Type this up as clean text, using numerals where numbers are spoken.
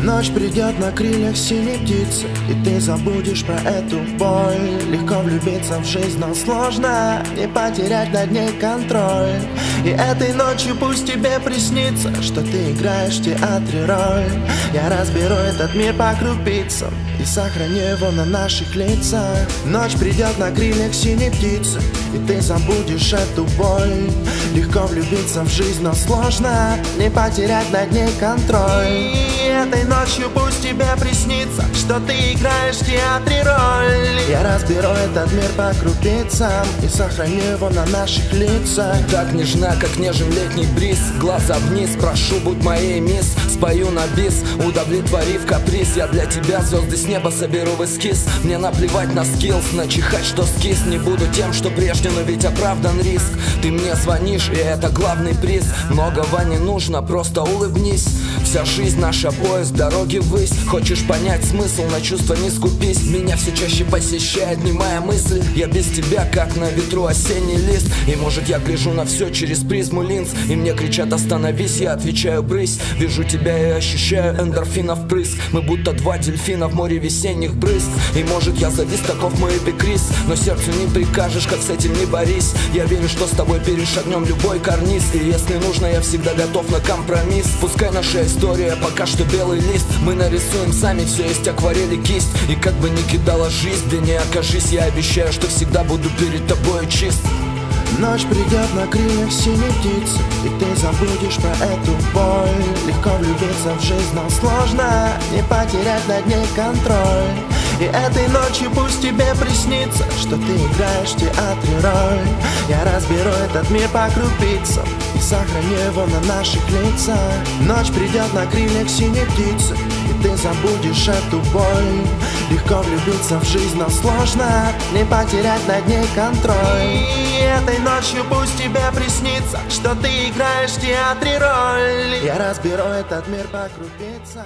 Ночь придет на крыльях синей птицы, и ты забудешь про эту боль. Легко влюбиться в жизнь, но сложно не потерять над ней контроль. И этой ночью пусть тебе приснится, что ты играешь в театре роль. Я разберу этот мир по крупицам и сохраню его на наших лицах. Ночь придет на крыльях синей птицы, и ты забудешь эту боль. Легко влюбиться в жизнь, но сложно не потерять над ней контроль. И этой ночью пусть тебе приснится, что ты играешь в театре роль. Я разберу этот мир по крупицам и сохраню его на наших лицах. Так нежна, как нежен летний бриз. Глаза вниз, прошу, будь моей мисс. Спою на бис, удовлетворив каприз. Я для тебя звезды с неба соберу в эскиз. Мне наплевать на скиллс, начихать, что скис. Не буду тем, что прежде, но ведь оправдан риск. Ты мне звонишь, и это главный приз. Многого не нужно, просто улыбнись. Вся жизнь наша поезд, дороги ввысь. Хочешь понять смысл, на чувства не скупись. Меня все чаще посещает немая мысль. Я без тебя, как на ветру осенний лист. И может я гляжу на все через призму линз. И мне кричат остановись, я отвечаю брысь. Вижу тебя и ощущаю эндорфинов прыск. Мы будто два дельфина в море весенних брызг. И может я завис, таков мой эпикриз. Но сердцу не прикажешь, как с этим не борись. Я верю, что с тобой перешагнем любой карниз. И если нужно, я всегда готов на компромисс. Пускай наша история пока что белый лист. Мы нарисуем сами, все есть акварель и кисть. И как бы ни кидала жизнь, где не окажись, я обещаю, что всегда буду перед тобой чист. Ночь придет на крыльях синей птицы, и ты забудешь про эту боль. Легко влюбиться в жизнь, но сложно не потерять над ней контроль. И этой ночью пусть тебе приснится, что ты играешь в театре роль. Я разберу этот мир по крупицам и сохраню его на наших лицах. Ночь придет на крыльях синей птицы, и ты забудешь эту боль. Легко влюбиться в жизнь, но сложно не потерять над ней контроль. И этой ночью пусть тебе приснится, что ты играешь в театре роль. Я разберу этот мир по крупицам.